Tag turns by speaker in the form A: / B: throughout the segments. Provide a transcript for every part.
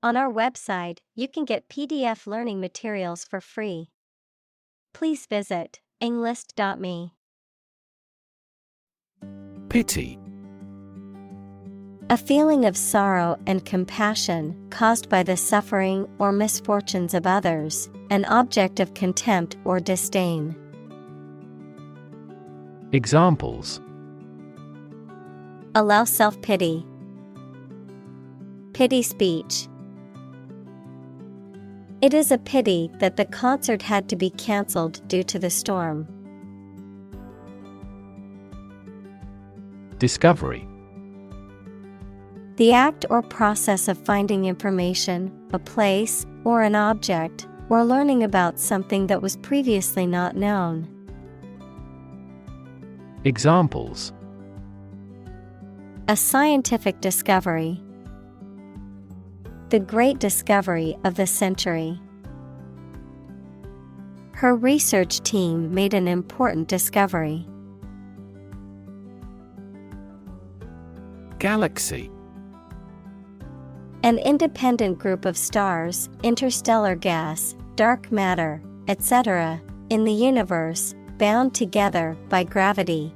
A: On our website, you can get PDF learning materials for free. Please visit englist.me.
B: Pity.
A: A feeling of sorrow and compassion caused by the suffering or misfortunes of others, an object of contempt or disdain.
B: Examples:
A: Allow self-pity. Pity speech. It is a pity that the concert had to be cancelled due to the storm.
B: Discovery.
A: The act or process of finding information, a place, or an object, or learning about something that was previously not known.
B: Examples:
A: A scientific discovery. The great discovery of the century. Her research team made an important discovery.
B: Galaxy.
A: An independent group of stars, interstellar gas, dark matter, etc., in the universe, bound together by gravity.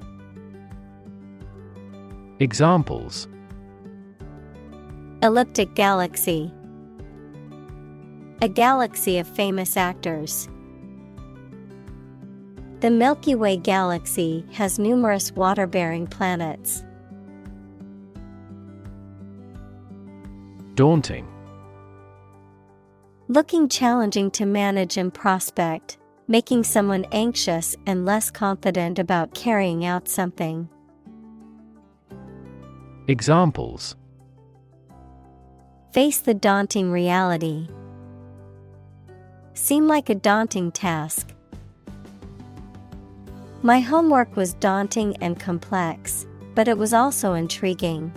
B: Examples:
A: Elliptic galaxy. A galaxy of famous actors. The Milky Way galaxy has numerous water-bearing planets.
B: Daunting.
A: Looking challenging to manage and prospect, making someone anxious and less confident about carrying out something.
B: Examples:
A: Face the daunting reality. Seem like a daunting task. My homework was daunting and complex, but it was also intriguing.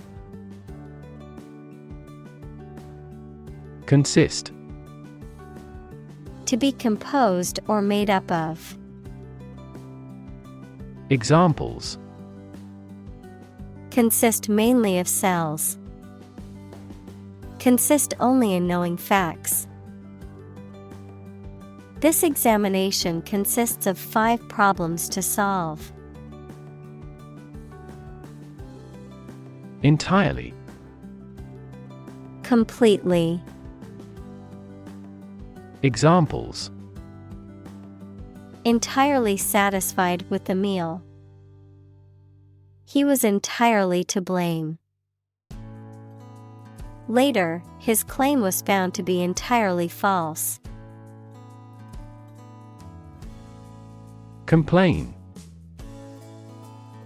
B: Consist.
A: To be composed or made up of.
B: Examples:
A: Consist mainly of cells. Consist only in knowing facts. This examination consists of 5 problems to solve.
B: Entirely.
A: Completely.
B: Examples:
A: Entirely satisfied with the meal. He was entirely to blame. Later, his claim was found to be entirely false.
B: Complain.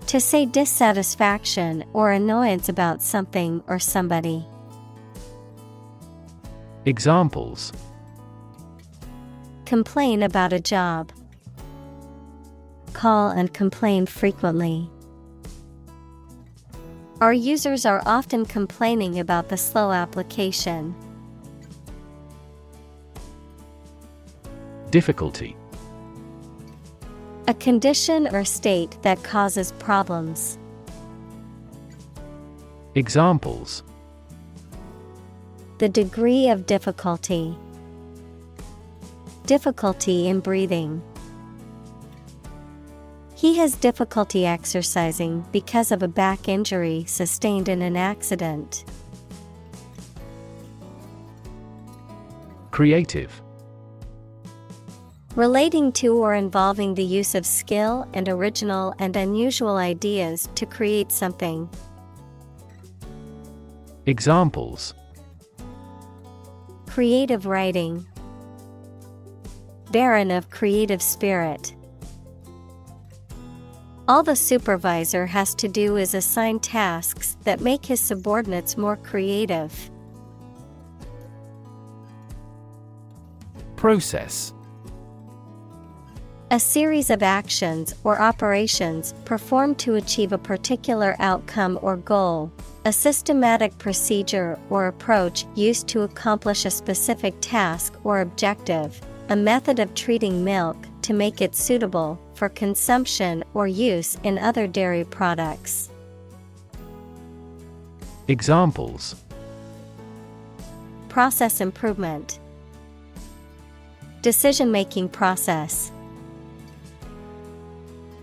A: To say dissatisfaction or annoyance about something or somebody.
B: Examples:
A: Complain about a job. Call and complain frequently. Our users are often complaining about the slow application.
B: Difficulty.
A: A condition or state that causes problems.
B: Examples:
A: The degree of difficulty. Difficulty in breathing. He has difficulty exercising because of a back injury sustained in an accident.
B: Creative.
A: Relating to or involving the use of skill and original and unusual ideas to create something.
B: Examples:
A: Creative writing. Barren of creative spirit. All the supervisor has to do is assign tasks that make his subordinates more creative.
B: Process.
A: A series of actions or operations performed to achieve a particular outcome or goal. A systematic procedure or approach used to accomplish a specific task or objective. A method of treating milk to make it suitable for consumption or use in other dairy products.
B: Examples:
A: process improvement. Decision-making process.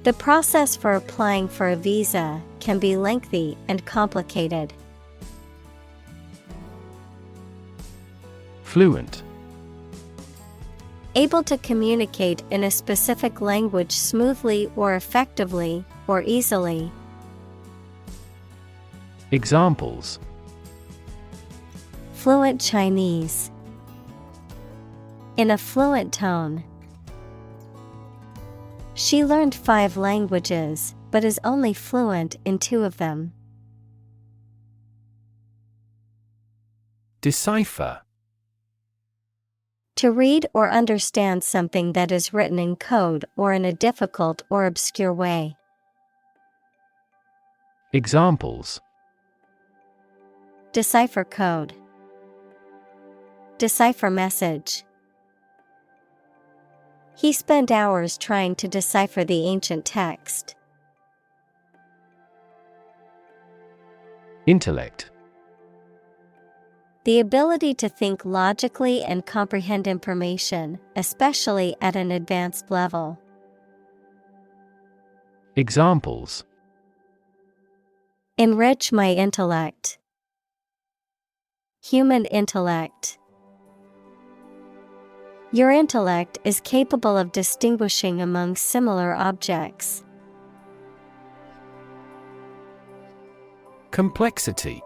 A: The process for applying for a visa can be lengthy and complicated.
B: Fluent.
A: Able to communicate in a specific language smoothly or effectively, or easily.
B: Examples:
A: Fluent Chinese. In a fluent tone. She learned 5 languages, but is only fluent in 2 of them.
B: Decipher.
A: To read or understand something that is written in code or in a difficult or obscure way.
B: Examples:
A: Decipher code. Decipher message. He spent hours trying to decipher the ancient text.
B: Intellect.
A: The ability to think logically and comprehend information, especially at an advanced level.
B: Examples:
A: Enrich my intellect. Human intellect. Your intellect is capable of distinguishing among similar objects.
B: Complexity.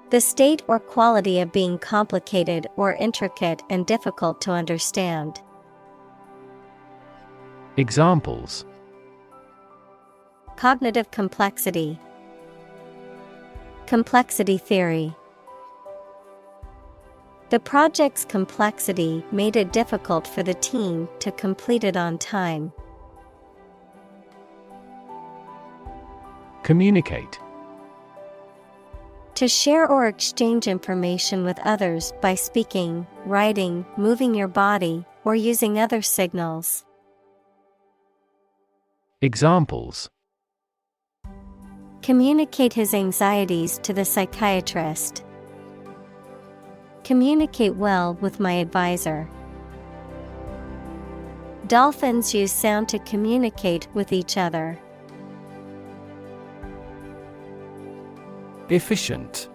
A: The state or quality of being complicated or intricate and difficult to understand.
B: Examples:
A: Cognitive complexity. Complexity theory. The project's complexity made it difficult for the team to complete it on time.
B: Communicate.
A: To share or exchange information with others by speaking, writing, moving your body, or using other signals.
B: Examples:
A: Communicate his anxieties to the psychiatrist. Communicate well with my advisor. Dolphins use sound to communicate with each other.
B: Efficient.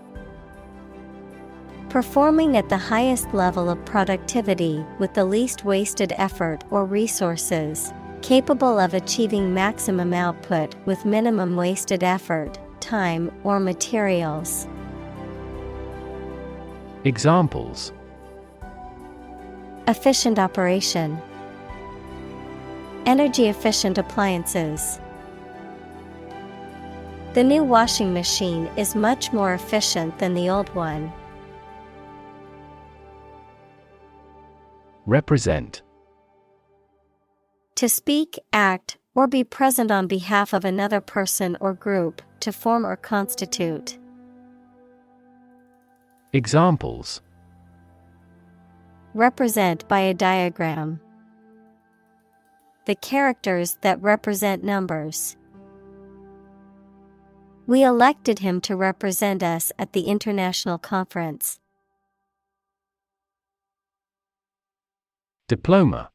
A: Performing at the highest level of productivity with the least wasted effort or resources, capable of achieving maximum output with minimum wasted effort, time, or materials.
B: Examples:
A: Efficient operation. Energy efficient appliances. The new washing machine is much more efficient than the old one.
B: Represent.
A: To speak, act, or be present on behalf of another person or group, to form or constitute.
B: Examples:
A: Represent by a diagram. The characters that represent numbers. We elected him to represent us at the international conference.
B: Diploma.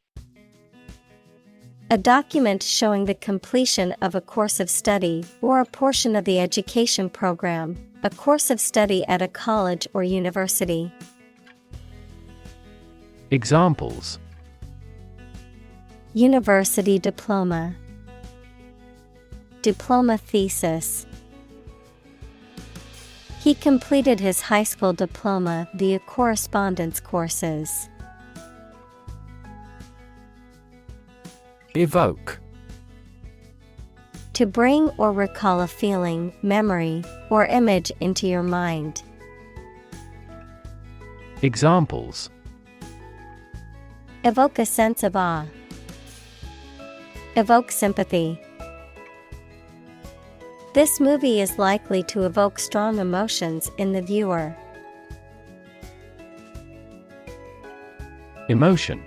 A: A document showing the completion of a course of study or a portion of the education program, a course of study at a college or university.
B: Examples:
A: University diploma. Diploma thesis. He completed his high school diploma via correspondence courses.
B: Evoke.
A: To bring or recall a feeling, memory, or image into your mind.
B: Examples:
A: Evoke a sense of awe. Evoke sympathy. This movie is likely to evoke strong emotions in the viewer.
B: Emotion.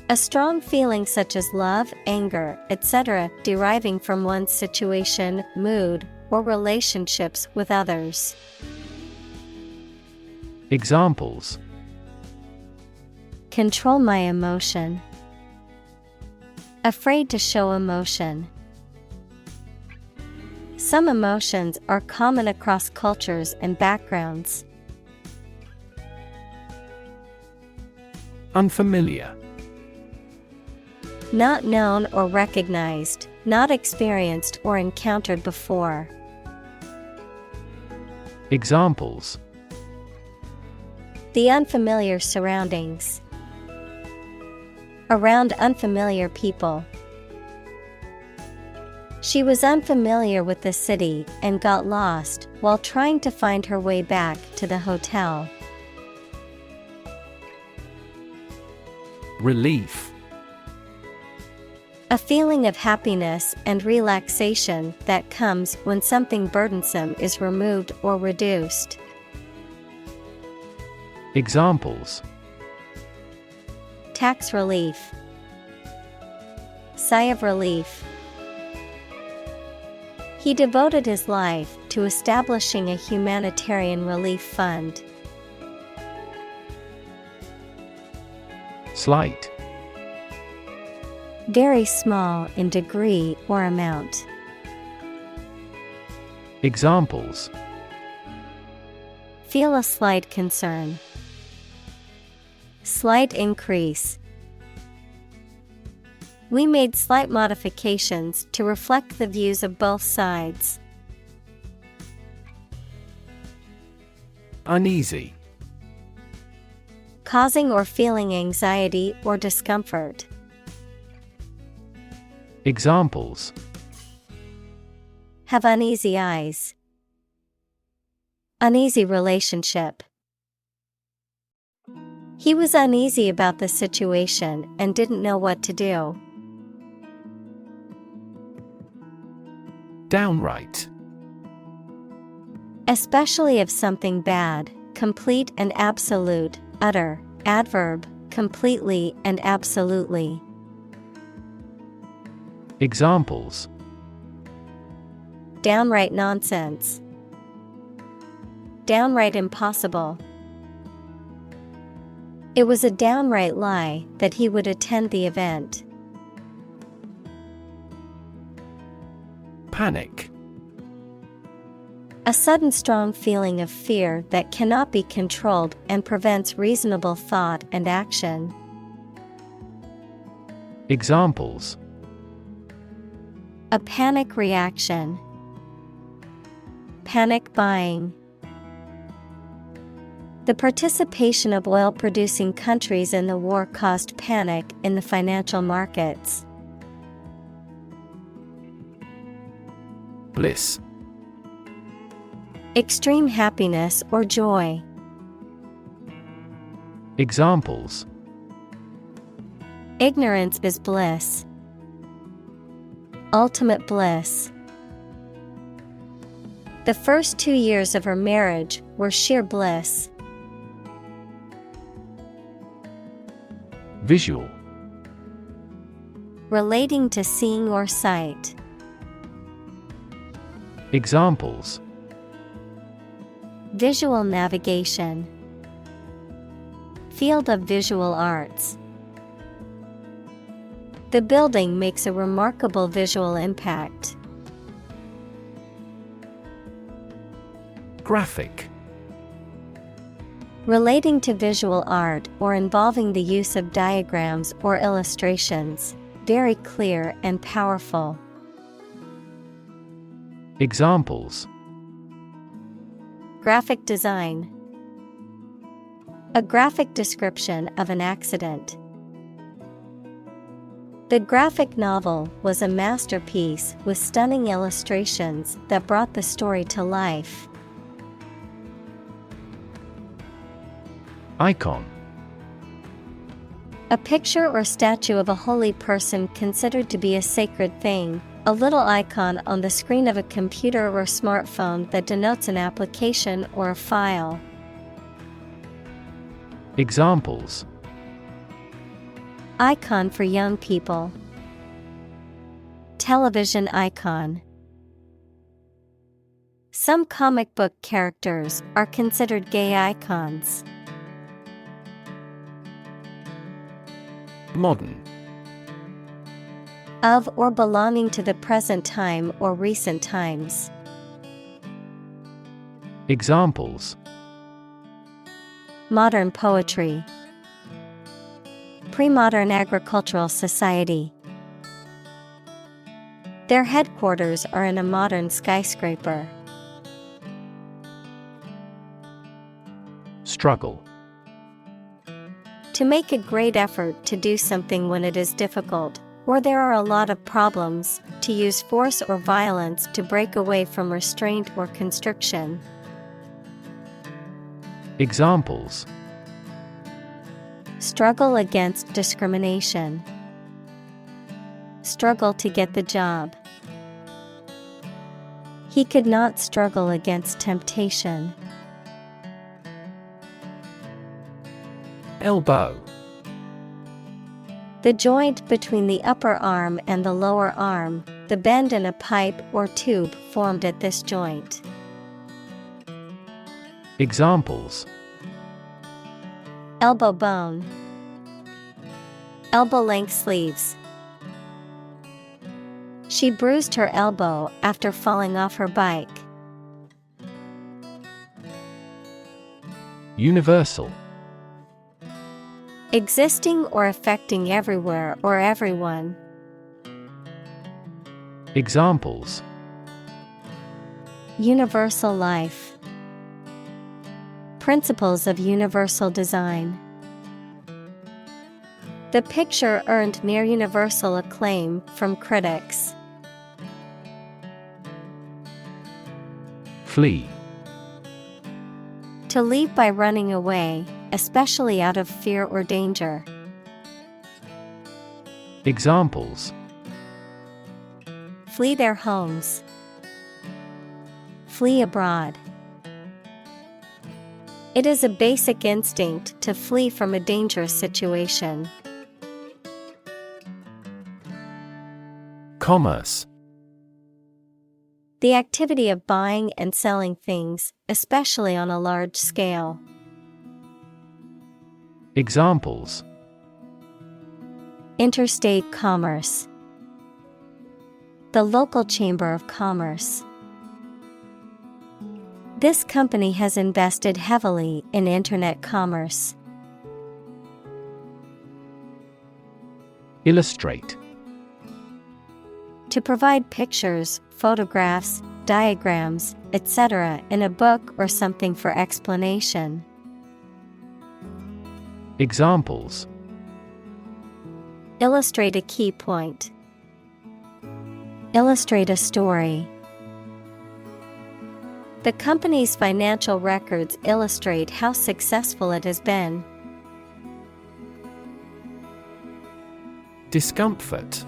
A: A strong feeling such as love, anger, etc., deriving from one's situation, mood, or relationships with others.
B: Examples:
A: control my emotion. Afraid to show emotion. Some emotions are common across cultures and backgrounds.
B: Unfamiliar.
A: Not known or recognized, not experienced or encountered before.
B: Examples:
A: the unfamiliar surroundings. Around unfamiliar people. She was unfamiliar with the city and got lost while trying to find her way back to the hotel.
B: Relief.
A: A feeling of happiness and relaxation that comes when something burdensome is removed or reduced.
B: Examples:
A: tax relief. Sigh of relief. He devoted his life to establishing a humanitarian relief fund.
B: Slight.
A: Very small in degree or amount.
B: Examples:
A: feel a slight concern. Slight increase. We made slight modifications to reflect the views of both sides.
B: Uneasy.
A: Causing or feeling anxiety or discomfort.
B: Examples:
A: have uneasy eyes. Uneasy relationship. He was uneasy about the situation and didn't know what to do.
B: Downright.
A: Especially of something bad, complete and absolute, utter, adverb, completely and absolutely.
B: Examples:
A: downright nonsense. Downright impossible. It was a downright lie that he would attend the event.
B: Panic.
A: A sudden strong feeling of fear that cannot be controlled and prevents reasonable thought and action.
B: Examples:
A: a panic reaction. Panic buying. The participation of oil-producing countries in the war caused panic in the financial markets.
B: Bliss.
A: Extreme happiness or joy.
B: Examples:
A: ignorance is bliss. Ultimate bliss. The first 2 years of her marriage were sheer bliss.
B: Visual.
A: Relating to seeing or sight.
B: Examples:
A: visual navigation. Field of visual arts. The building makes a remarkable visual impact.
B: Graphic.
A: Relating to visual art or involving the use of diagrams or illustrations. Very clear and powerful.
B: Examples:
A: graphic design. A graphic description of an accident. The graphic novel was a masterpiece with stunning illustrations that brought the story to life.
B: Icon.
A: A picture or statue of a holy person considered to be a sacred thing, a little icon on the screen of a computer or smartphone that denotes an application or a file.
B: Examples:
A: icon for young people. Television icon. Some comic book characters are considered gay icons.
B: Modern.
A: Of or belonging to the present time or recent times.
B: Examples:
A: Modern poetry. Pre-modern agricultural society. Their headquarters are in a modern skyscraper.
B: Struggle.
A: To make a great effort to do something when it is difficult, or there are a lot of problems, to use force or violence to break away from restraint or constriction.
B: Examples:
A: Struggle against discrimination. Struggle to get the job. He could not struggle against temptation.
B: Elbow.
A: The joint between the upper arm and the lower arm, the bend in a pipe or tube formed at this joint.
B: Examples:
A: Elbow bone. Elbow-length sleeves. She bruised her elbow after falling off her bike.
B: Universal.
A: Existing or affecting everywhere or everyone.
B: Examples:
A: Universal life. Principles of universal design. The picture earned near universal acclaim from critics.
B: Flee.
A: To leave by running away, especially out of fear or danger.
B: Examples:
A: Flee their homes. Flee abroad. It is a basic instinct to flee from a dangerous situation.
B: Commerce.
A: The activity of buying and selling things, especially on a large scale.
B: Examples:
A: Interstate commerce. The local chamber of commerce. This company has invested heavily in internet commerce.
B: Illustrate.
A: To provide pictures, photographs, diagrams, etc. in a book or something for explanation.
B: Examples:
A: Illustrate a key point. Illustrate a story. The company's financial records illustrate how successful it has been.
B: Discomfort.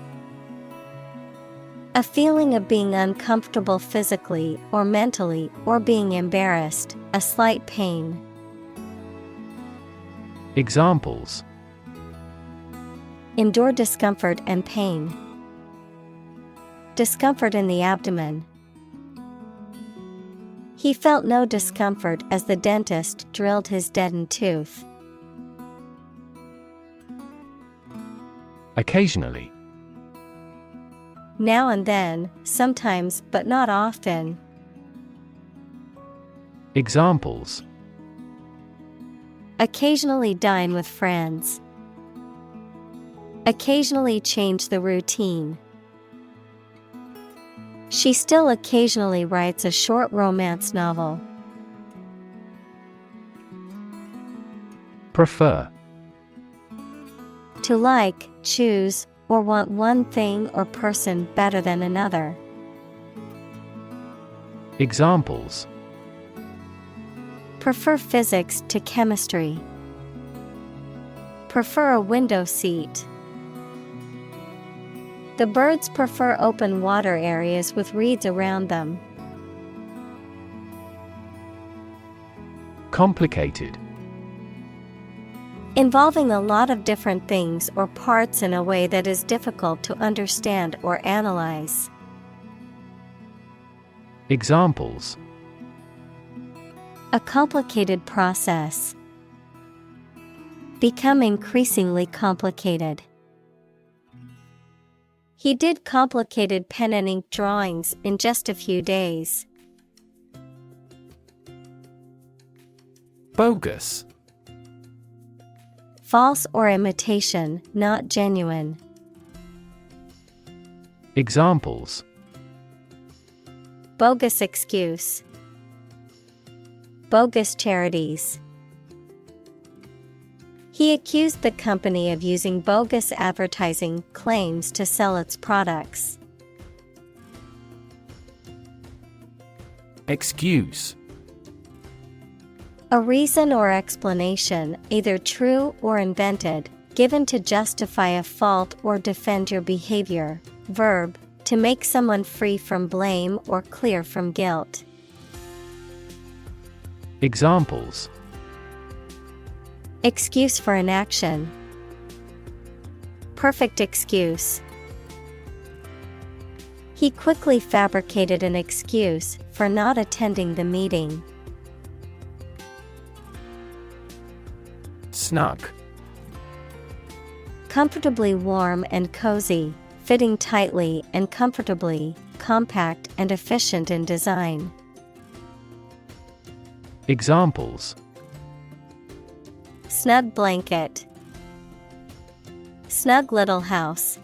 A: A feeling of being uncomfortable physically or mentally or being embarrassed, a slight pain.
B: Examples:
A: Endure discomfort and pain. Discomfort in the abdomen. He felt no discomfort as the dentist drilled his deadened tooth.
B: Occasionally.
A: Now and then, sometimes but not often.
B: Examples:
A: Occasionally dine with friends. Occasionally change the routine. She still occasionally writes a short romance novel.
B: Prefer.
A: To like, choose, or want one thing or person better than another.
B: Examples:
A: Prefer physics to chemistry. Prefer a window seat. The birds prefer open water areas with reeds around them.
B: Complicated.
A: Involving a lot of different things or parts in a way that is difficult to understand or analyze.
B: Examples:
A: A complicated process. Become increasingly complicated. He did complicated pen and ink drawings in just a few days.
B: Bogus.
A: False or imitation, not genuine.
B: Examples:
A: Bogus excuse. Bogus charities. He accused the company of using bogus advertising claims to sell its products.
B: Excuse.
A: A reason or explanation, either true or invented, given to justify a fault or defend your behavior. Verb, to make someone free from blame or clear from guilt.
B: Examples:
A: Excuse for inaction. Perfect excuse. He quickly fabricated an excuse for not attending the meeting.
B: Snug.
A: Comfortably warm and cozy, fitting tightly and comfortably, compact and efficient in design.
B: Examples:
A: Snug blanket. Snug little house.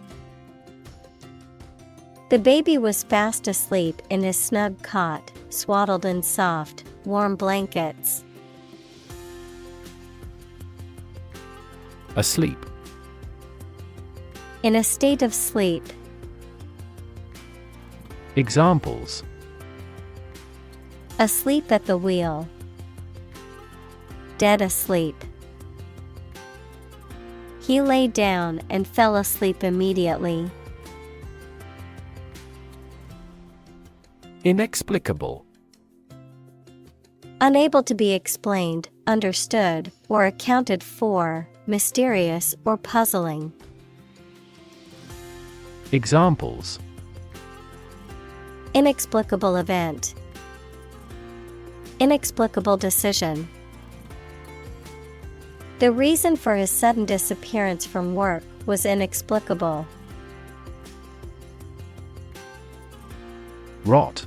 A: The baby was fast asleep in his snug cot, swaddled in soft, warm blankets.
B: Asleep.
A: In a state of sleep.
B: Examples:
A: Asleep at the wheel. Dead asleep. He lay down and fell asleep immediately.
B: Inexplicable.
A: Unable to be explained, understood, or accounted for, mysterious or puzzling.
B: Examples:
A: Inexplicable event. Inexplicable decision. The reason for his sudden disappearance from work was inexplicable.
B: Rot.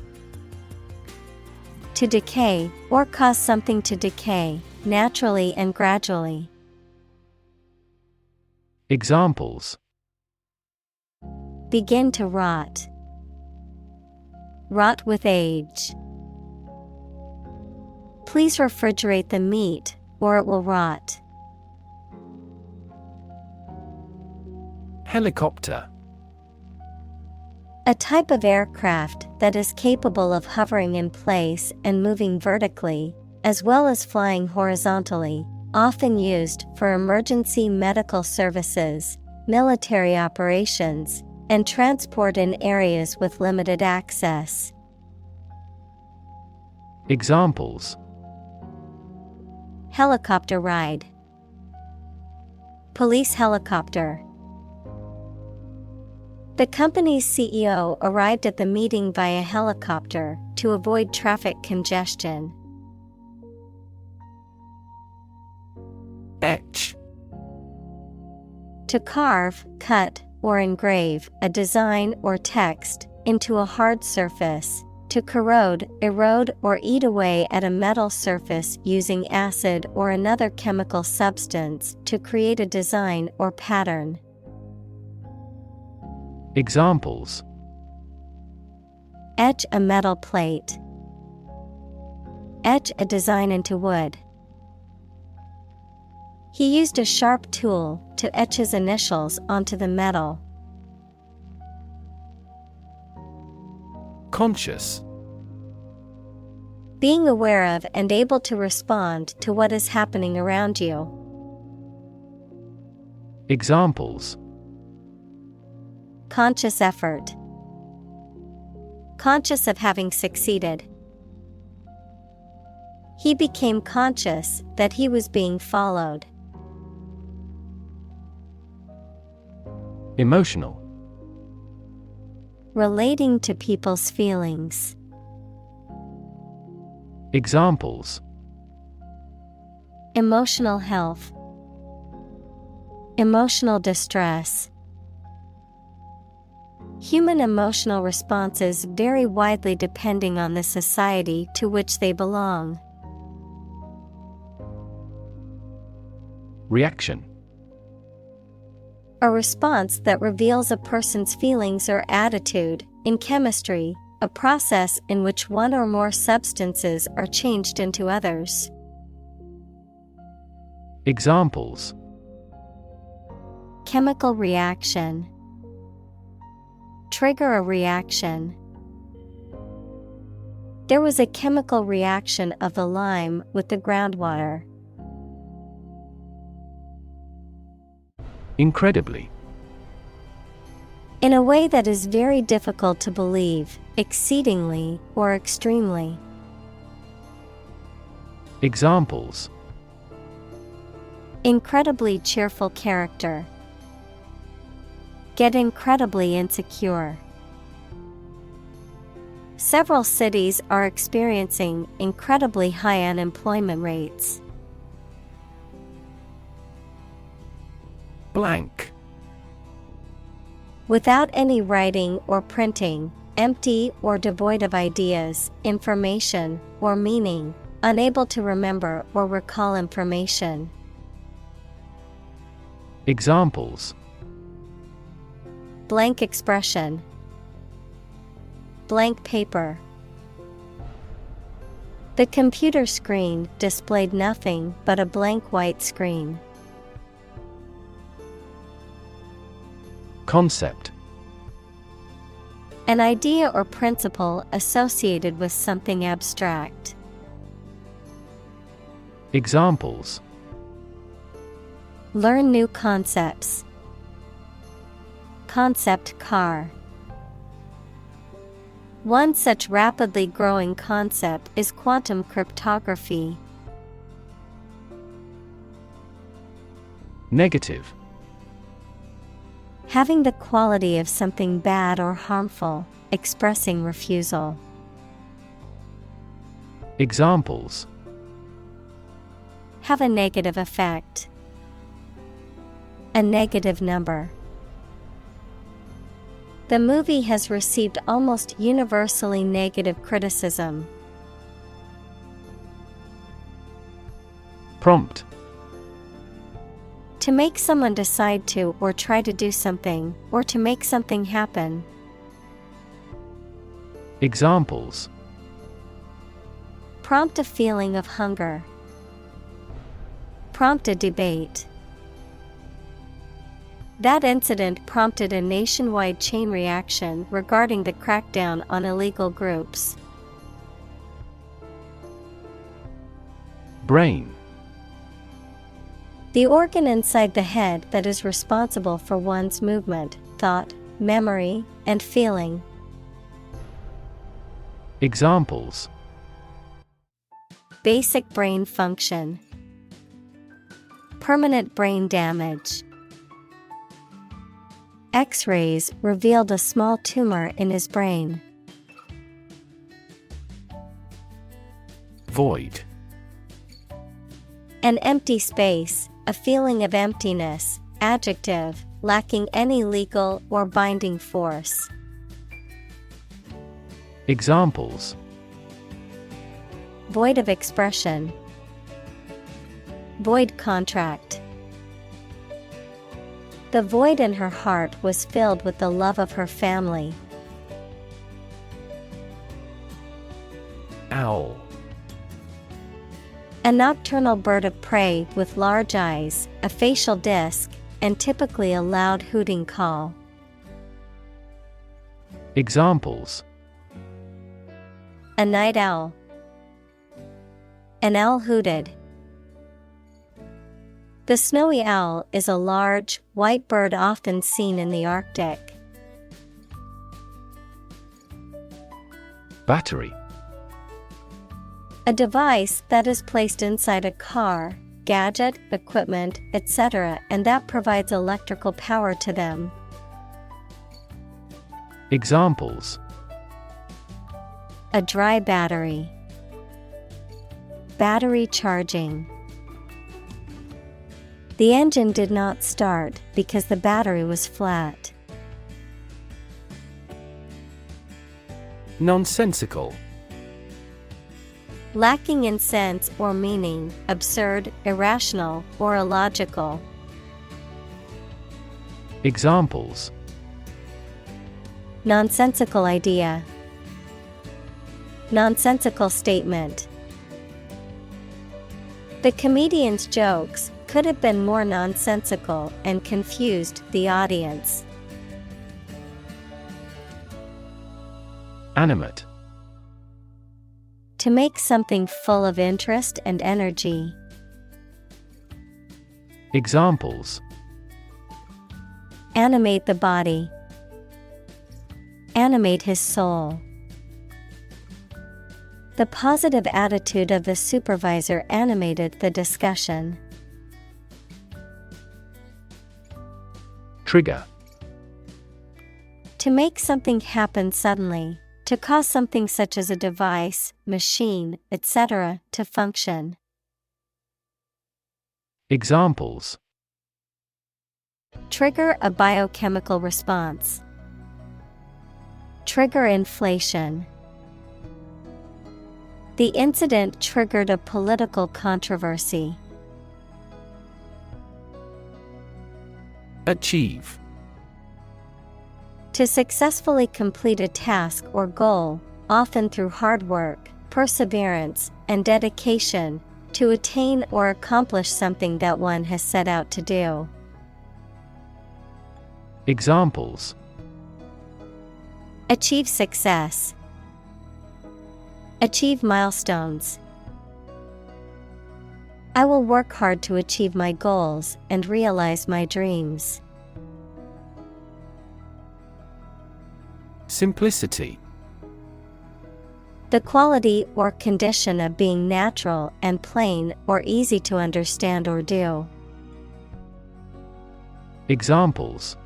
A: To decay, or cause something to decay, naturally and gradually.
B: Examples:
A: Begin to rot. Rot with age. Please refrigerate the meat, or it will rot.
B: Helicopter.
A: A type of aircraft that is capable of hovering in place and moving vertically, as well as flying horizontally, often used for emergency medical services, military operations, and transport in areas with limited access.
B: Examples:
A: Helicopter ride. Police helicopter. The company's CEO arrived at the meeting via helicopter to avoid traffic congestion.
B: Etch.
A: To carve, cut, or engrave a design or text into a hard surface. To corrode, erode, or eat away at a metal surface using acid or another chemical substance to create a design or pattern.
B: Examples:
A: Etch a metal plate. Etch a design into wood. He used a sharp tool to etch his initials onto the metal.
B: Conscious.
A: Being aware of and able to respond to what is happening around you.
B: Examples:
A: Conscious effort. Conscious of having succeeded. He became conscious that he was being followed.
B: Emotional.
A: Relating to people's feelings.
B: Examples:
A: Emotional health. Emotional distress. Human emotional responses vary widely depending on the society to which they belong.
B: Reaction.
A: A response that reveals a person's feelings or attitude. In chemistry, a process in which one or more substances are changed into others.
B: Examples.
A: Chemical reaction. Trigger a reaction. There was a chemical reaction of the lime with the groundwater.
B: Incredibly.
A: In a way that is very difficult to believe, exceedingly, or extremely.
B: Examples.
A: Incredibly cheerful character. Get incredibly insecure. Several cities are experiencing incredibly high unemployment rates.
B: Blank.
A: Without any writing or printing, empty or devoid of ideas, information, or meaning, unable to remember or recall information.
B: Examples.
A: Blank expression. Blank paper. The computer screen displayed nothing but a blank white screen.
B: Concept.
A: An idea or principle associated with something abstract.
B: Examples.
A: Learn new concepts. Concept car. One such rapidly growing concept is quantum cryptography.
B: Negative.
A: Having the quality of something bad or harmful, expressing refusal.
B: Examples.
A: Have a negative effect. A negative number. The movie has received almost universally negative criticism.
B: Prompt.
A: To make someone decide to or try to do something, or to make something happen.
B: Examples.
A: Prompt a feeling of hunger. Prompt a debate. That incident prompted a nationwide chain reaction regarding the crackdown on illegal groups.
B: Brain.
A: The organ inside the head that is responsible for one's movement, thought, memory, and feeling.
B: Examples.
A: Basic brain function. Permanent brain damage. X-rays revealed a small tumor in his brain.
B: Void.
A: An empty space, a feeling of emptiness, adjective, lacking any legal or binding force.
B: Examples.
A: Void of expression. Void contract. The void in her heart was filled with the love of her family.
B: Owl.
A: A nocturnal bird of prey with large eyes, a facial disc, and typically a loud hooting call.
B: Examples.
A: A night owl. An owl hooted. The snowy owl is a large, white bird often seen in the Arctic.
B: Battery.
A: A device that is placed inside a car, gadget, equipment, etc., and that provides electrical power to them.
B: Examples.
A: A dry battery. Battery charging. The engine did not start because the battery was flat.
B: Nonsensical.
A: Lacking in sense or meaning, absurd, irrational, or illogical.
B: Examples:
A: Nonsensical idea. Nonsensical statement. The comedian's jokes could have been more nonsensical and confused the audience.
B: Animate.
A: To make something full of interest and energy.
B: Examples:
A: Animate the body. Animate his soul. The positive attitude of the supervisor animated the discussion.
B: Trigger.
A: To make something happen suddenly. To cause something such as a device, machine, etc. to function.
B: Examples:
A: Trigger a biochemical response. Trigger inflation. The incident triggered a political controversy.
B: Achieve.
A: To successfully complete a task or goal, often through hard work, perseverance, and dedication, to attain or accomplish something that one has set out to do.
B: Examples:
A: Achieve success. Achieve milestones. I will work hard to achieve my goals and realize my dreams.
B: Simplicity.
A: The quality or condition of being natural and plain or easy to understand or do.
B: Examples: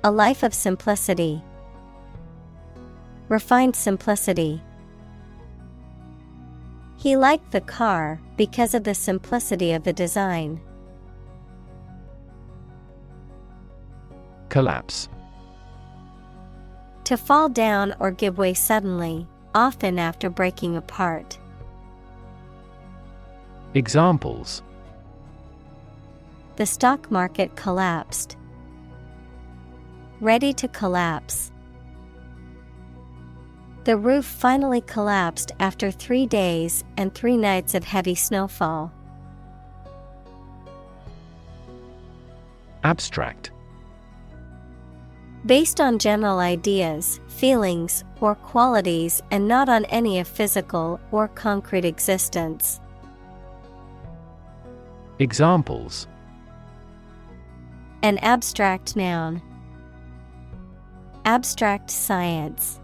A: A life of simplicity. Refined simplicity. He liked the car because of the simplicity of the design.
B: Collapse.
A: To fall down or give way suddenly, often after breaking apart.
B: Examples:
A: The stock market collapsed. Ready to collapse. The roof finally collapsed after 3 days and 3 nights of heavy snowfall.
B: Abstract.
A: Based on general ideas, feelings, or qualities and not on any of physical or concrete existence.
B: Examples:
A: An abstract noun. Abstract science.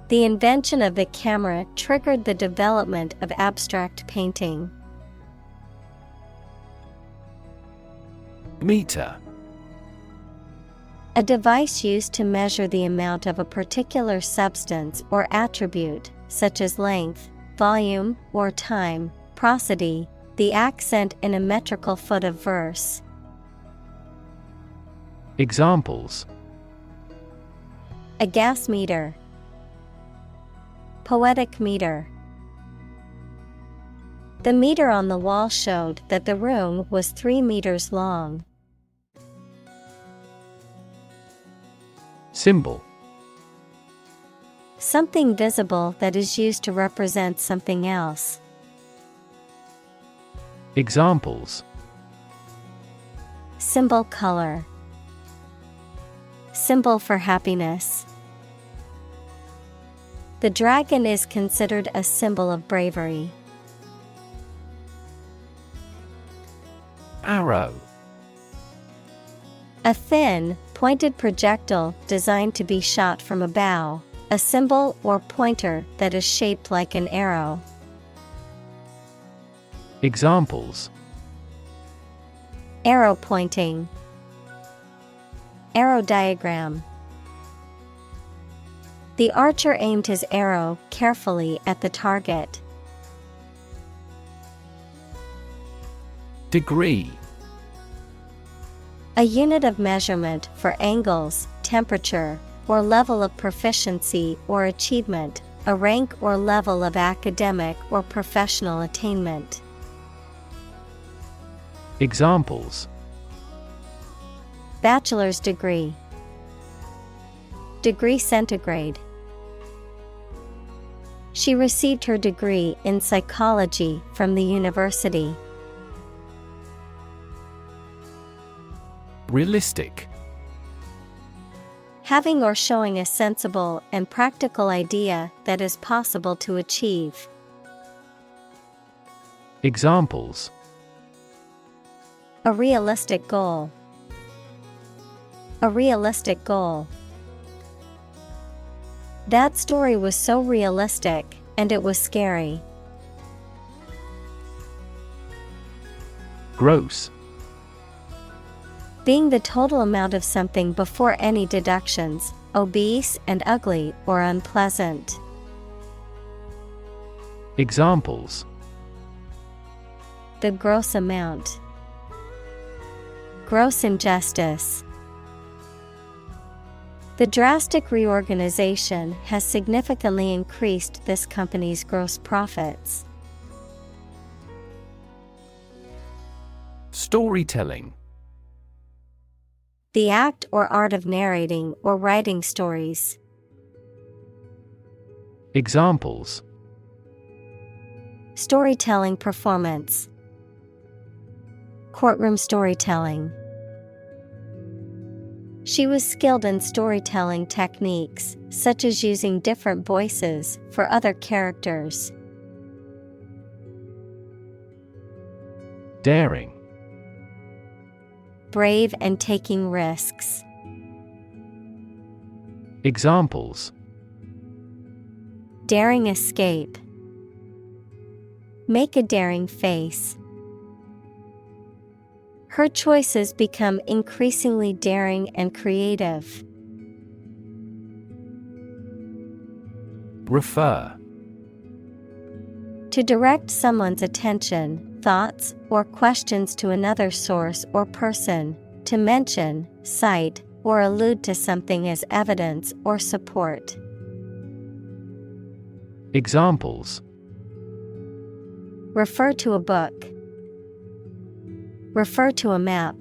A: The invention of the camera triggered the development of abstract painting.
B: Meter.
A: A device used to measure the amount of a particular substance or attribute, such as length, volume, or time. Prosody, the accent in a metrical foot of verse.
B: Examples:
A: A gas meter. Poetic meter. The meter on the wall showed that the room was 3 meters long.
B: Symbol.
A: Something visible that is used to represent something else.
B: Examples:
A: Symbol color. Symbol for happiness. The dragon is considered a symbol of bravery.
B: Arrow.
A: A thin, pointed projectile designed to be shot from a bow, a symbol or pointer that is shaped like an arrow.
B: Examples:
A: Arrow pointing. Arrow diagram. The archer aimed his arrow carefully at the target.
B: Degree.
A: A unit of measurement for angles, temperature, or level of proficiency or achievement, a rank or level of academic or professional attainment.
B: Examples:
A: Bachelor's degree, degree centigrade. She received her degree in psychology from the university.
B: Realistic.
A: Having or showing a sensible and practical idea that is possible to achieve.
B: Examples:
A: A realistic goal. A realistic goal. That story was so realistic, and it was scary.
B: Gross.
A: Being the total amount of something before any deductions, obese and ugly or unpleasant.
B: Examples:
A: The gross amount. Gross injustice. The drastic reorganization has significantly increased this company's gross profits.
B: Storytelling.
A: The act or art of narrating or writing stories.
B: Examples:
A: Storytelling performance. Courtroom storytelling. She was skilled in storytelling techniques, such as using different voices for other characters.
B: Daring.
A: Brave and taking risks.
B: Examples:
A: Daring escape. Make a daring face. Her choices become increasingly daring and creative.
B: Refer.
A: To direct someone's attention, thoughts, or questions to another source or person, to mention, cite, or allude to something as evidence or support.
B: Examples:
A: Refer to a book. Refer to a map.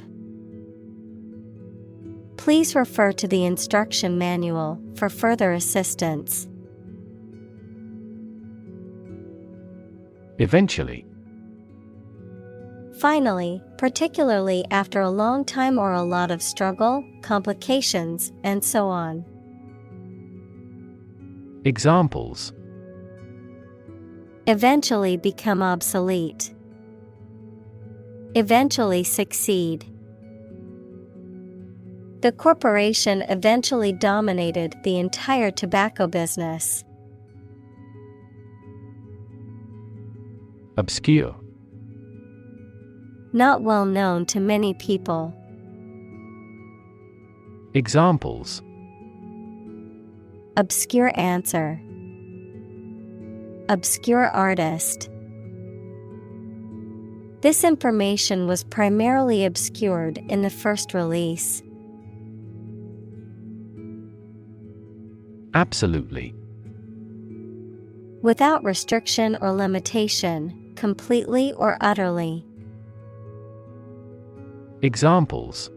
A: Please refer to the instruction manual for further assistance.
B: Eventually.
A: Finally, particularly after a long time or a lot of struggle, complications, and so on.
B: Examples:
A: Eventually become obsolete. Eventually succeed. The corporation eventually dominated the entire tobacco business.
B: Obscure.
A: Not well known to many people.
B: Examples:
A: Obscure answer. Obscure artist. This information was primarily obscured in the first release.
B: Absolutely.
A: Without restriction or limitation, completely or utterly.
B: Examples: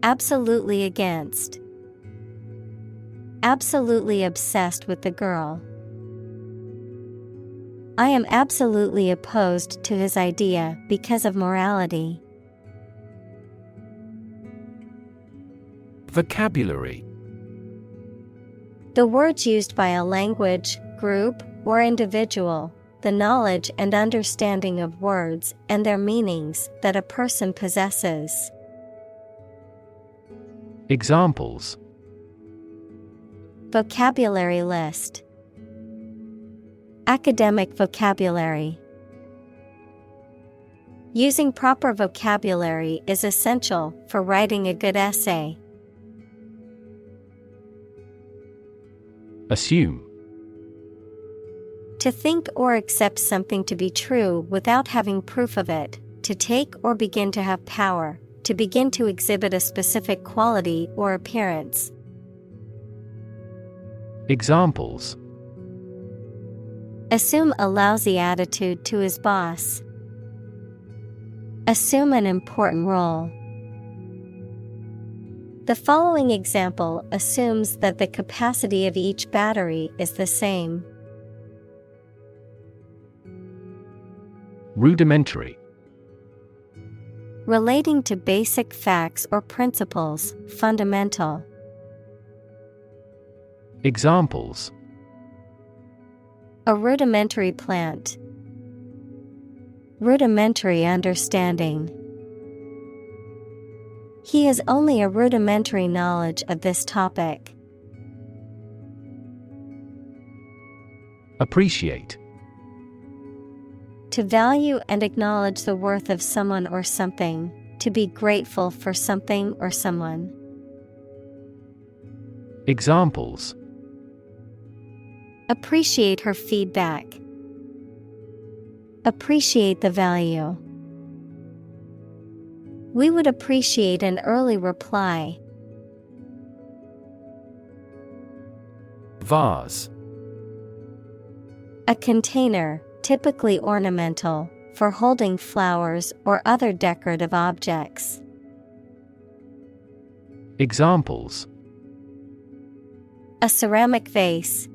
A: Absolutely against. Absolutely obsessed with the girl. I am absolutely opposed to his idea because of morality.
B: Vocabulary.
A: The words used by a language, group, or individual, the knowledge and understanding of words and their meanings that a person possesses.
B: Examples:
A: Vocabulary list. Academic vocabulary. Using proper vocabulary is essential for writing a good essay.
B: Assume.
A: To think or accept something to be true without having proof of it, to take or begin to have power, to begin to exhibit a specific quality or appearance.
B: Examples:
A: Assume a lousy attitude to his boss. Assume an important role. The following example assumes that the capacity of each battery is the same.
B: Rudimentary.
A: Relating to basic facts or principles, fundamental.
B: Examples:
A: A rudimentary plant. Rudimentary understanding. He has only a rudimentary knowledge of this topic.
B: Appreciate.
A: To value and acknowledge the worth of someone or something, to be grateful for something or someone.
B: Examples:
A: Appreciate her feedback. Appreciate the value. We would appreciate an early reply.
B: Vase.
A: A container, typically ornamental, for holding flowers or other decorative objects.
B: Examples:
A: A ceramic vase.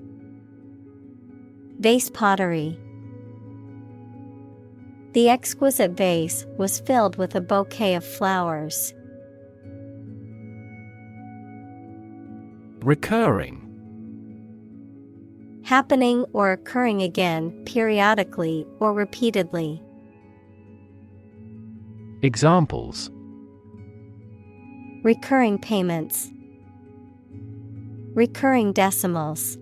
A: Vase pottery. The exquisite vase was filled with a bouquet of flowers.
B: Recurring.
A: Happening or occurring again, periodically or repeatedly.
B: Examples:
A: Recurring payments. Recurring decimals.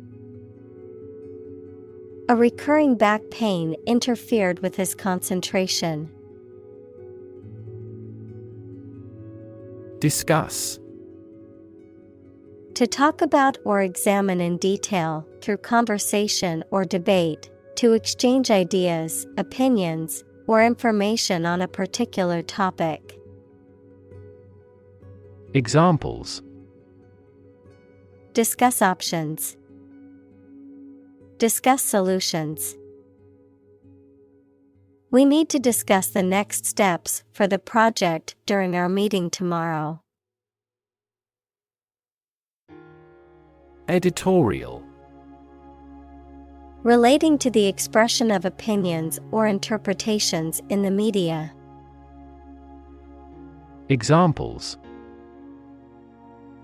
A: A recurring back pain interfered with his concentration.
B: Discuss.
A: To talk about or examine in detail, through conversation or debate, to exchange ideas, opinions, or information on a particular topic.
B: Examples:
A: Discuss options. Discuss solutions. We need to discuss the next steps for the project during our meeting tomorrow.
B: Editorial.
A: Relating to the expression of opinions or interpretations in the media.
B: Examples: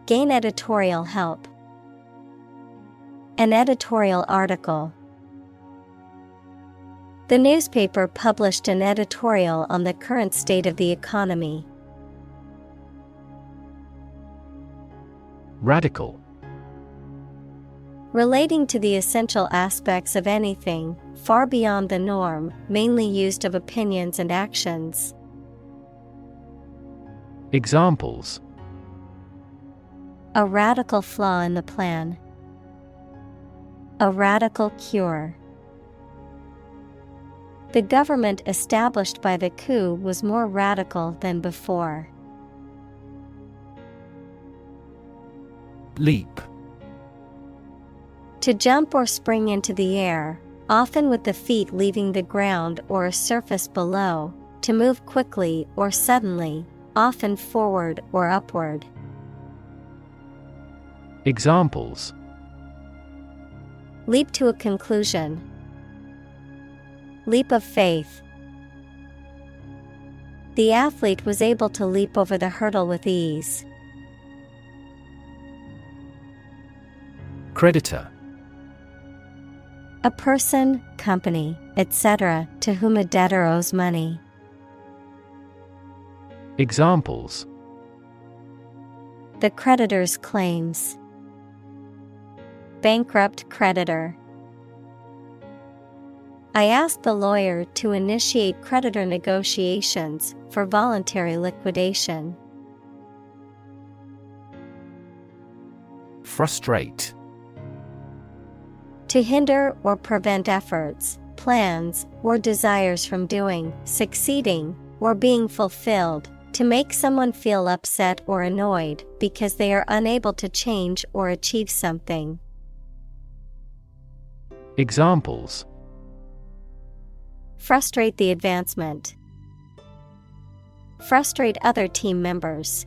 A: Gain editorial help. An editorial article. The newspaper published an editorial on the current state of the economy.
B: Radical.
A: Relating to the essential aspects of anything, far beyond the norm, mainly used of opinions and actions.
B: Examples:
A: A radical flaw in the plan. A radical cure. The government established by the coup was more radical than before.
B: Leap.
A: To jump or spring into the air, often with the feet leaving the ground or a surface below, to move quickly or suddenly, often forward or upward.
B: Examples:
A: Leap to a conclusion. Leap of faith. The athlete was able to leap over the hurdle with ease.
B: Creditor.
A: A person, company, etc., to whom a debtor owes money.
B: Examples:
A: The creditor's claims. Bankrupt creditor. I asked the lawyer to initiate creditor negotiations for voluntary liquidation.
B: Frustrate.
A: To hinder or prevent efforts, plans, or desires from doing, succeeding, or being fulfilled. To make someone feel upset or annoyed because they are unable to change or achieve something.
B: Examples:
A: Frustrate the advancement. Frustrate other team members.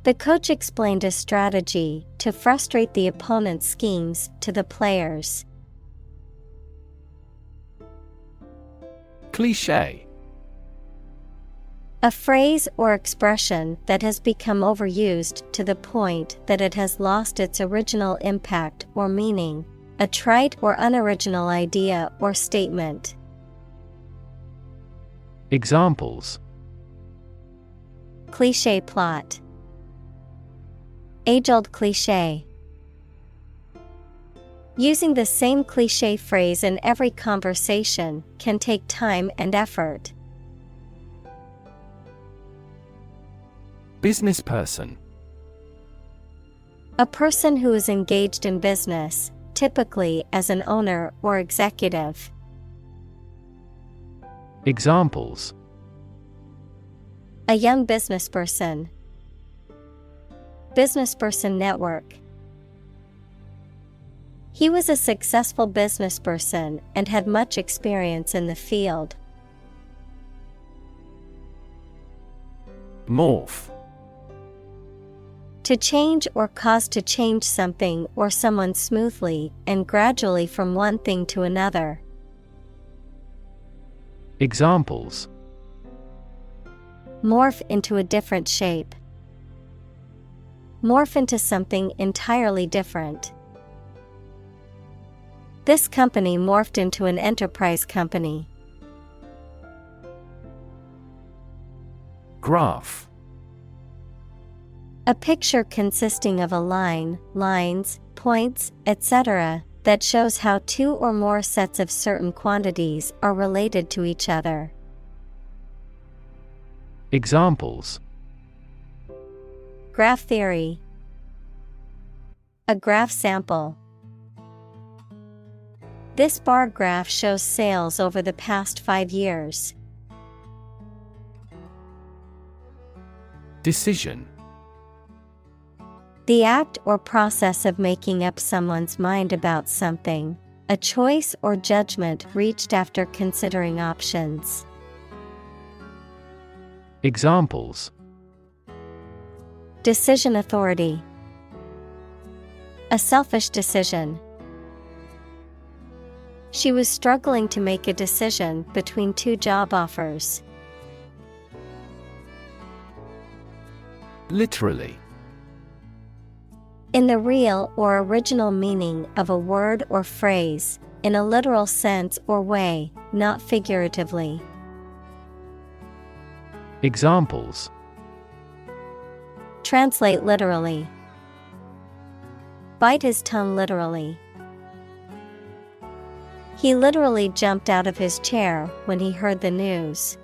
A: The coach explained a strategy to frustrate the opponent's schemes to the players.
B: Cliché.
A: A phrase or expression that has become overused to the point that it has lost its original impact or meaning, a trite or unoriginal idea or statement.
B: Examples:
A: Cliché plot. Age-old cliché. Using the same cliché phrase in every conversation can take time and effort.
B: Business person.
A: A person who is engaged in business, typically as an owner or executive.
B: Examples:
A: A young businessperson. Businessperson network. He was a successful businessperson and had much experience in the field.
B: Morph.
A: To change or cause to change something or someone smoothly and gradually from one thing to another.
B: Examples:
A: Morph into a different shape. Morph into something entirely different. This company morphed into an enterprise company.
B: Graph.
A: A picture consisting of a line, lines, points, etc., that shows how two or more sets of certain quantities are related to each other.
B: Examples:
A: Graph theory. A graph sample. This bar graph shows sales over the past 5 years.
B: Decision.
A: The act or process of making up someone's mind about something, a choice or judgment reached after considering options.
B: Examples:
A: Decision authority. A selfish decision. She was struggling to make a decision between 2 job offers.
B: Literally.
A: In the real or original meaning of a word or phrase, in a literal sense or way, not figuratively.
B: Examples:
A: Translate literally. Bite his tongue literally. He literally jumped out of his chair when he heard the news.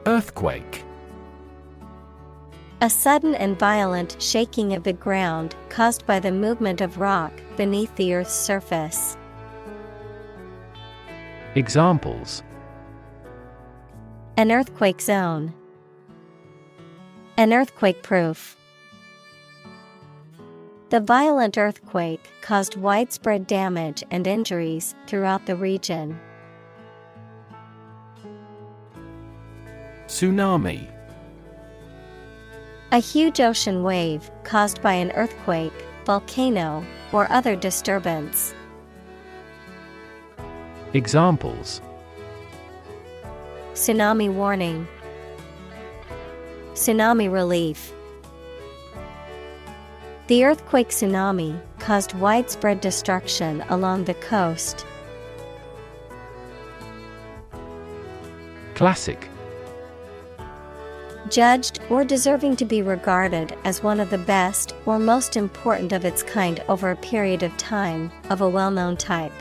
B: Earthquake.
A: A sudden and violent shaking of the ground caused by the movement of rock beneath the Earth's surface.
B: Examples:
A: An earthquake zone. An earthquake proof. The violent earthquake caused widespread damage and injuries throughout the region.
B: Tsunami.
A: A huge ocean wave caused by an earthquake, volcano, or other disturbance.
B: Examples:
A: Tsunami warning. Tsunami relief. The earthquake tsunami caused widespread destruction along the coast.
B: Classic.
A: Judged or deserving to be regarded as one of the best or most important of its kind over a period of time, of a well-known type.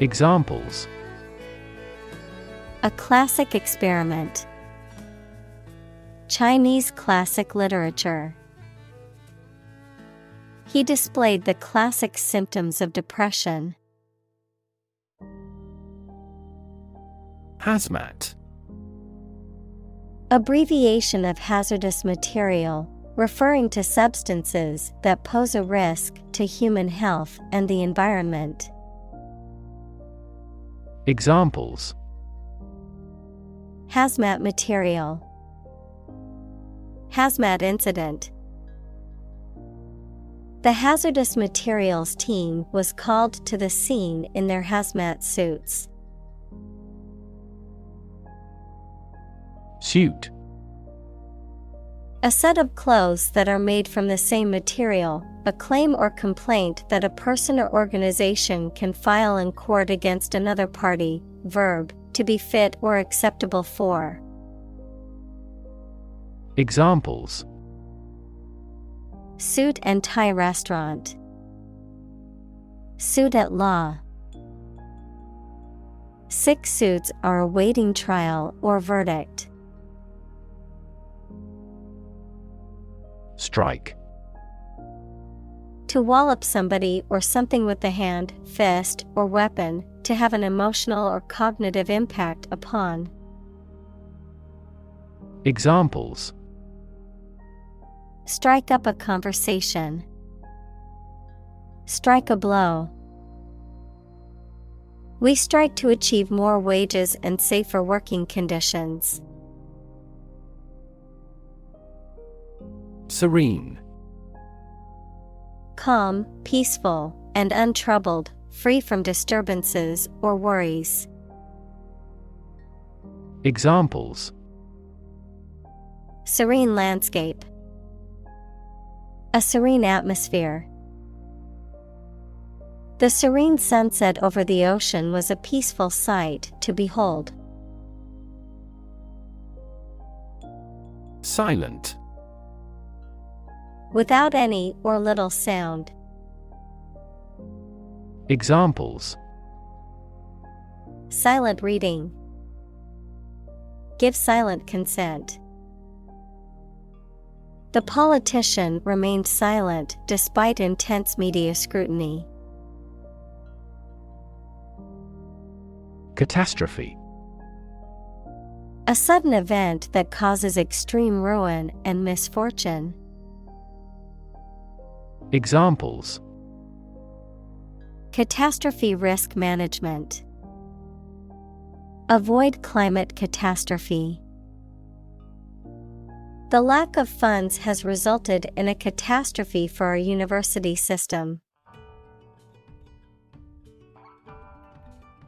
B: Examples:
A: A classic experiment. Chinese classic literature. He displayed the classic symptoms of depression.
B: Hazmat.
A: Abbreviation of hazardous material, referring to substances that pose a risk to human health and the environment.
B: Examples:
A: Hazmat material. Hazmat incident. The hazardous materials team was called to the scene in their hazmat suits.
B: Suit.
A: A set of clothes that are made from the same material, a claim or complaint that a person or organization can file in court against another party. Verb, to be fit or acceptable for.
B: Examples:
A: Suit and tie restaurant. Suit at law. 6 suits are awaiting trial or verdict.
B: Strike.
A: To wallop somebody or something with the hand, fist, or weapon, to have an emotional or cognitive impact upon.
B: Examples:
A: Strike up a conversation. Strike a blow. We strike to achieve more wages and safer working conditions.
B: Serene.
A: Calm, peaceful, and untroubled, free from disturbances or worries.
B: Examples:
A: Serene landscape. A serene atmosphere. The serene sunset over the ocean was a peaceful sight to behold.
B: Silent.
A: Without any or little sound.
B: Examples:
A: Silent reading. Give silent consent. The politician remained silent despite intense media scrutiny.
B: Catastrophe.
A: A sudden event that causes extreme ruin and misfortune.
B: Examples:
A: Catastrophe risk management. Avoid climate catastrophe. The lack of funds has resulted in a catastrophe for our university system.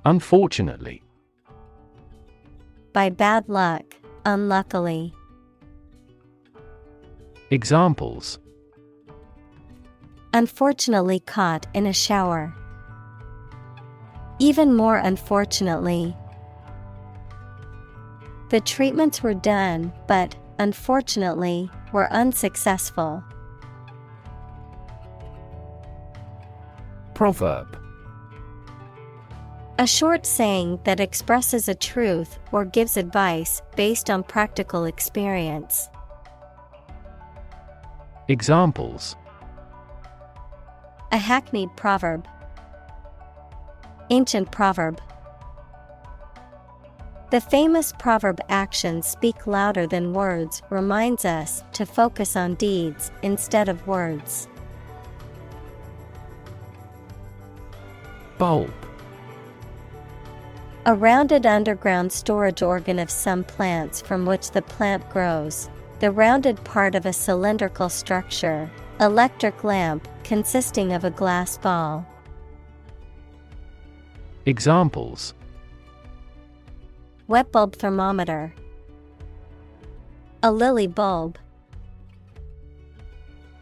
B: Unfortunately.
A: By bad luck, unluckily.
B: Examples:
A: Unfortunately caught in a shower. Even more unfortunately. The treatments were done, but, unfortunately, were unsuccessful.
B: Proverb.
A: A short saying that expresses a truth or gives advice based on practical experience.
B: Examples:
A: A hackneyed proverb. Ancient proverb. The famous proverb "actions speak louder than words" reminds us to focus on deeds instead of words.
B: Bulb.
A: A rounded underground storage organ of some plants from which the plant grows. The rounded part of a cylindrical structure. Electric lamp consisting of a glass ball.
B: Examples:
A: Wet bulb thermometer. A lily bulb.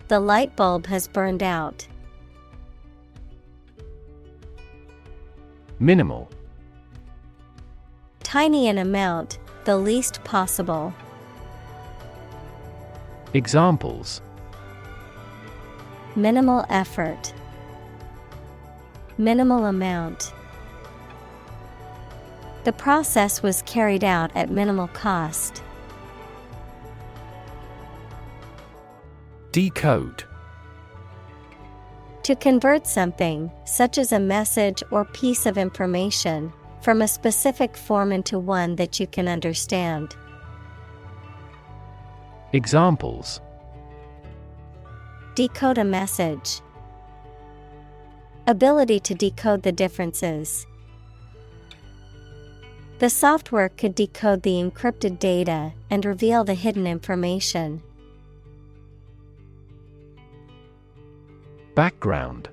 A: The light bulb has burned out.
B: Minimal.
A: Tiny in amount, the least possible.
B: Examples:
A: Minimal effort. Minimal amount. The process was carried out at minimal cost.
B: Decode.
A: To convert something, such as a message or piece of information, from a specific form into one that you can understand.
B: Examples:
A: Decode a message. Ability to decode the differences. The software could decode the encrypted data and reveal the hidden information.
B: Background.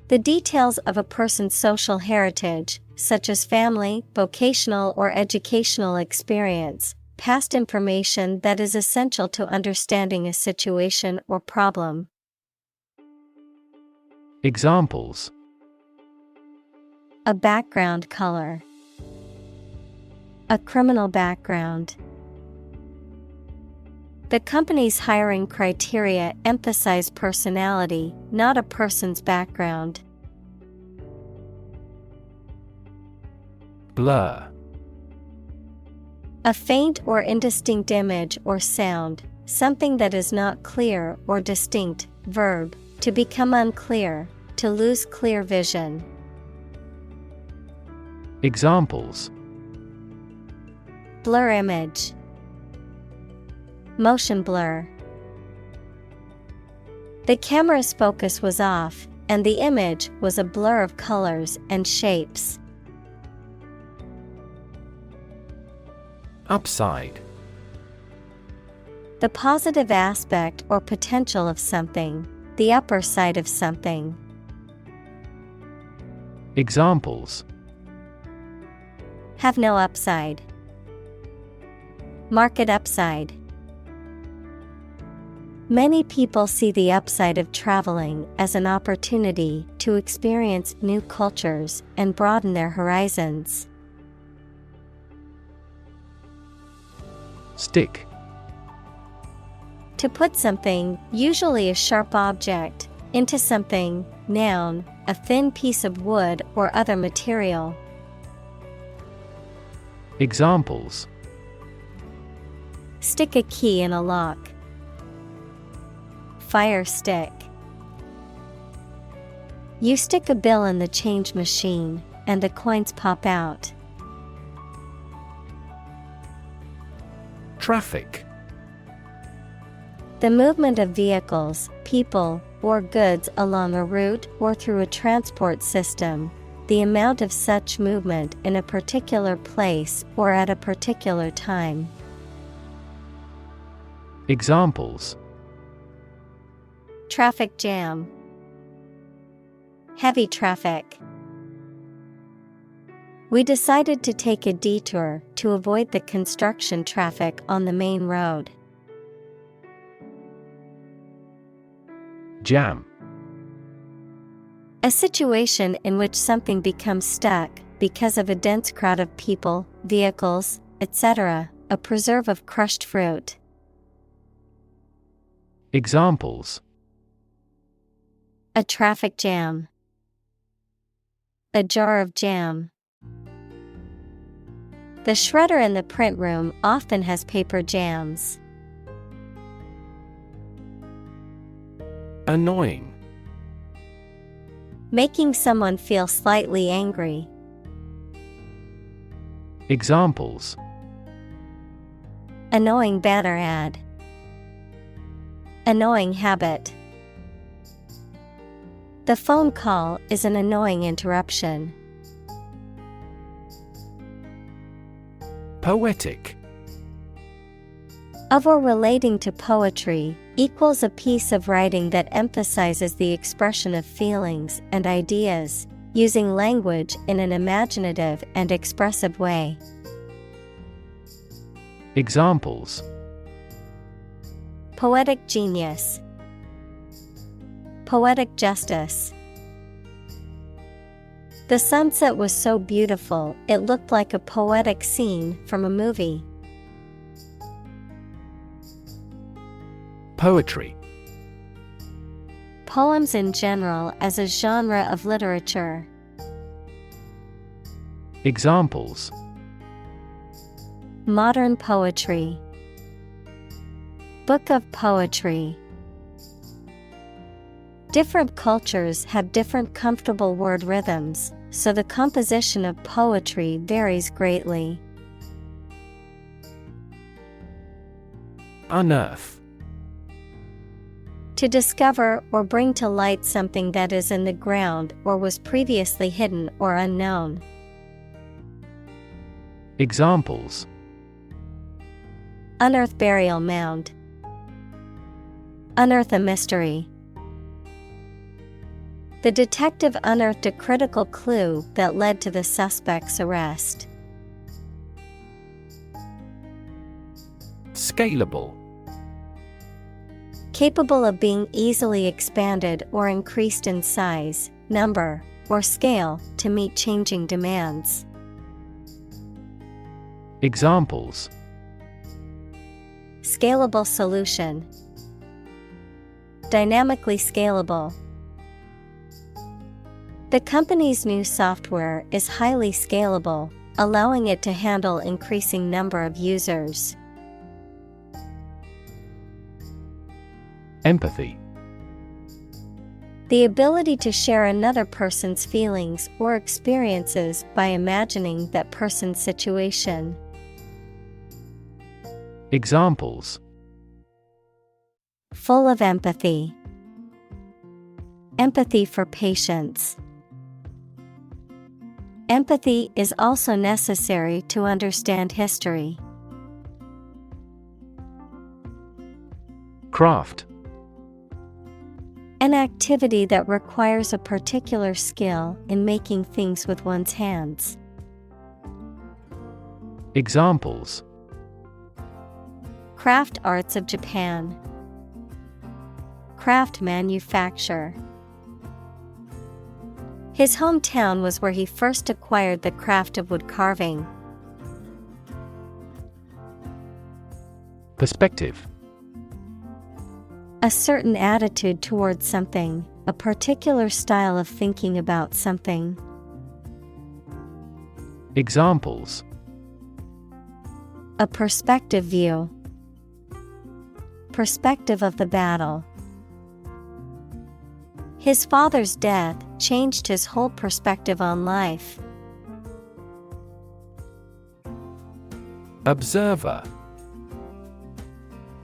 A: The details of a person's social heritage, such as family, vocational or educational experience, past information that is essential to understanding a situation or problem.
B: Examples:
A: A background color. A criminal background. The company's hiring criteria emphasize personality, not a person's background.
B: Blur.
A: A faint or indistinct image or sound, something that is not clear or distinct. Verb, to become unclear, to lose clear vision.
B: Examples:
A: Blur image. Motion blur. The camera's focus was off, and the image was a blur of colors and shapes.
B: Upside.
A: The positive aspect or potential of something, the upper side of something.
B: Examples:
A: Have no upside. Market upside. Many people see the upside of traveling as an opportunity to experience new cultures and broaden their horizons.
B: Stick.
A: To put something, usually a sharp object, into something. Noun, a thin piece of wood or other material.
B: Examples:
A: Stick a key in a lock. Fire stick. You stick a bill in the change machine, and the coins pop out.
B: Traffic.
A: The movement of vehicles, people, or goods along a route or through a transport system. The amount of such movement in a particular place or at a particular time.
B: Examples:
A: Traffic jam. Heavy traffic. We decided to take a detour to avoid the construction traffic on the main road.
B: Jam.
A: A situation in which something becomes stuck because of a dense crowd of people, vehicles, etc., a preserve of crushed fruit.
B: Examples:
A: A traffic jam. A jar of jam. The shredder in the print room often has paper jams.
B: Annoying.
A: Making someone feel slightly angry.
B: Examples:
A: Annoying banner ad. Annoying habit. The phone call is an annoying interruption.
B: Poetic.
A: Of or relating to poetry, equals a piece of writing that emphasizes the expression of feelings and ideas, using language in an imaginative and expressive way.
B: Examples:
A: Poetic genius. Poetic justice. The sunset was so beautiful, it looked like a poetic scene from a movie.
B: Poetry.
A: Poems in general as a genre of literature.
B: Examples:
A: Modern poetry. Book of poetry. Different cultures have different comfortable word rhythms, so the composition of poetry varies greatly.
B: Unearth.
A: To discover or bring to light something that is in the ground or was previously hidden or unknown.
B: Examples:
A: Unearth burial mound. Unearth a mystery. The detective unearthed a critical clue that led to the suspect's arrest.
B: Scalable.
A: Capable of being easily expanded or increased in size, number, or scale to meet changing demands.
B: Examples:
A: Scalable solution. Dynamically scalable. The company's new software is highly scalable, allowing it to handle increasing number of users.
B: Empathy.
A: The ability to share another person's feelings or experiences by imagining that person's situation.
B: Examples:
A: Full of empathy. Empathy for patients. Empathy is also necessary to understand history.
B: Craft.
A: An activity that requires a particular skill in making things with one's hands.
B: Examples:
A: Craft arts of Japan. Craft manufacture. His hometown was where he first acquired the craft of wood carving.
B: Perspective.
A: A certain attitude towards something, a particular style of thinking about something.
B: Examples:
A: A perspective view. Perspective of the battle. His father's death changed his whole perspective on life.
B: Observer.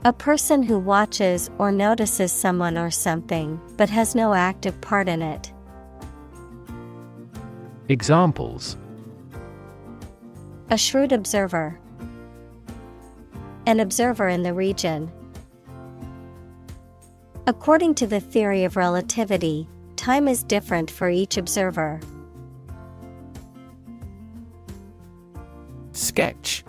A: A person who watches or notices someone or something, but has no active part in it.
B: Examples:
A: A shrewd observer. An observer in the region. According to the theory of relativity, time is different for each observer.
B: Sketch.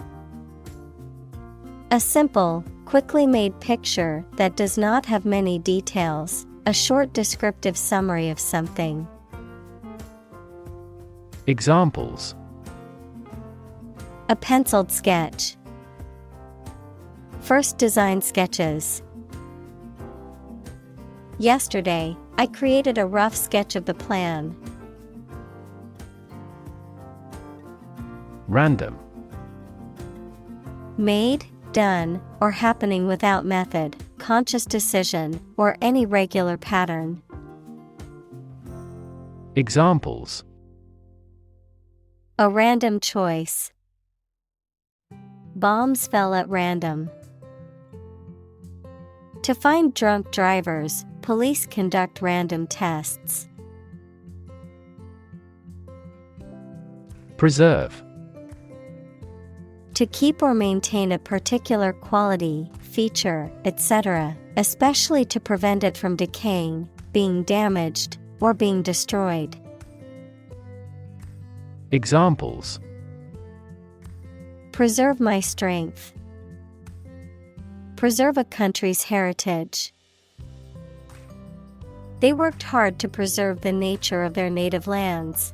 A: A simple, quickly made picture that does not have many details, a short descriptive summary of something.
B: Examples:
A: A penciled sketch. First design sketches. Yesterday, I created a rough sketch of the plan.
B: Random.
A: Made, done, or happening without method, conscious decision, or any regular pattern.
B: Examples:
A: A random choice. Bombs fell at random. To find drunk drivers, police conduct random tests.
B: Preserve.
A: To keep or maintain a particular quality, feature, etc., especially to prevent it from decaying, being damaged, or being destroyed.
B: Examples:
A: Preserve my strength. Preserve a country's heritage. They worked hard to preserve the nature of their native lands.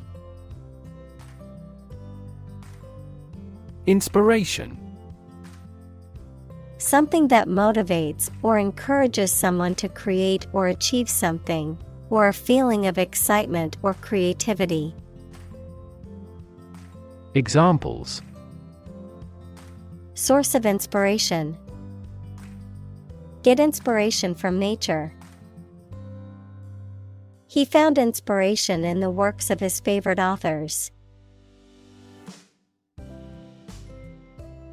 B: Inspiration.
A: Something that motivates or encourages someone to create or achieve something, or a feeling of excitement or creativity.
B: Examples:
A: Source of inspiration. Get inspiration from nature. He found inspiration in the works of his favorite authors.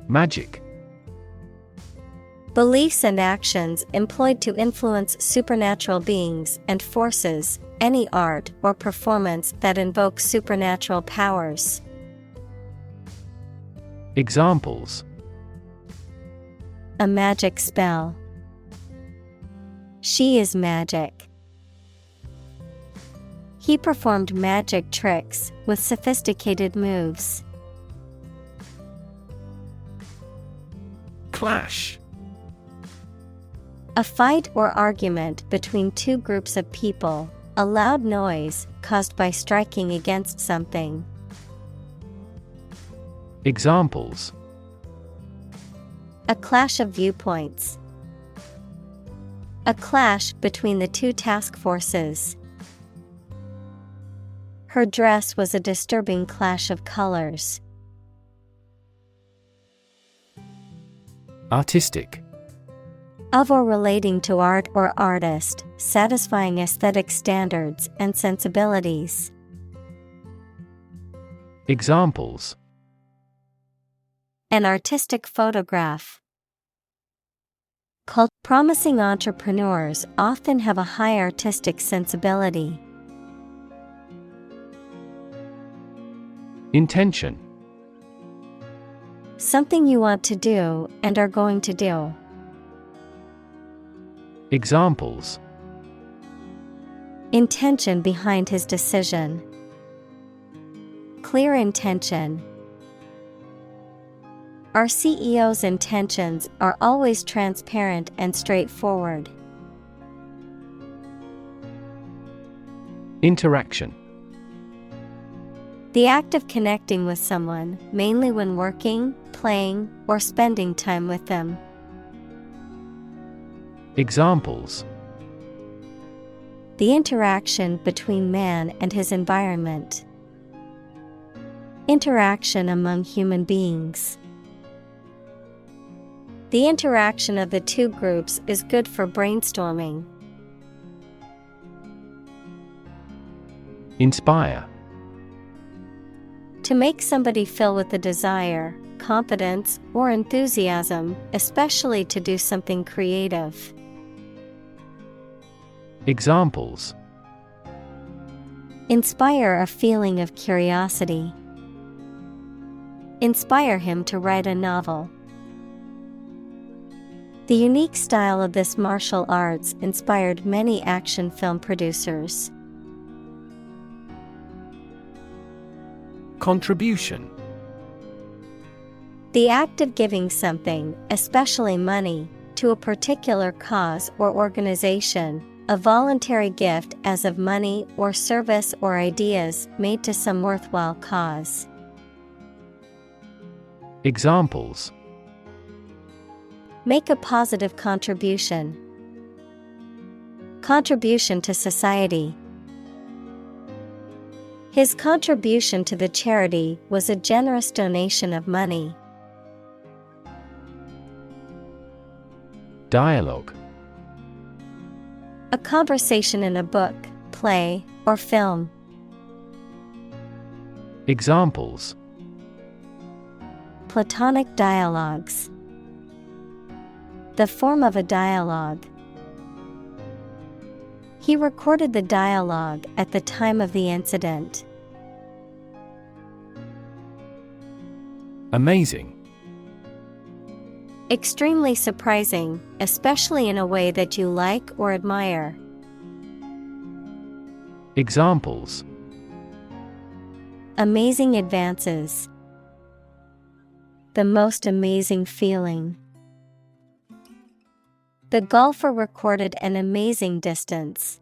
B: Magic.
A: Beliefs and actions employed to influence supernatural beings and forces, any art or performance that invokes supernatural powers.
B: Examples:
A: A magic spell. She is magic. He performed magic tricks with sophisticated moves.
B: Clash.
A: A fight or argument between two groups of people, a loud noise caused by striking against something.
B: Examples:
A: A clash of viewpoints. A clash between the two task forces. Her dress was a disturbing clash of colors.
B: Artistic.
A: Of or relating to art or artist, satisfying aesthetic standards and sensibilities.
B: Examples:
A: An artistic photograph. Promising entrepreneurs often have a high artistic sensibility.
B: Intention.
A: Something you want to do and are going to do.
B: Examples:
A: Intention behind his decision. Clear intention. Our CEO's intentions are always transparent and straightforward.
B: Interaction.
A: The act of connecting with someone, mainly when working, playing, or spending time with them.
B: Examples:
A: The interaction between man and his environment. Interaction among human beings. The interaction of the two groups is good for brainstorming.
B: Inspire.
A: To make somebody feel with a desire, confidence, or enthusiasm, especially to do something creative.
B: Examples:
A: Inspire a feeling of curiosity. Inspire him to write a novel. The unique style of this martial arts inspired many action film producers.
B: Contribution.
A: The act of giving something, especially money, to a particular cause or organization, a voluntary gift as of money or service or ideas made to some worthwhile cause.
B: Examples:
A: Make a positive contribution. Contribution to society. His contribution to the charity was a generous donation of money.
B: Dialogue.
A: A conversation in a book, play, or film.
B: Examples:
A: Platonic dialogues. The form of a dialogue. He recorded the dialogue at the time of the incident.
B: Amazing.
A: Extremely surprising, especially in a way that you like or admire.
B: Examples:
A: Amazing advances. The most amazing feeling. The golfer recorded an amazing distance.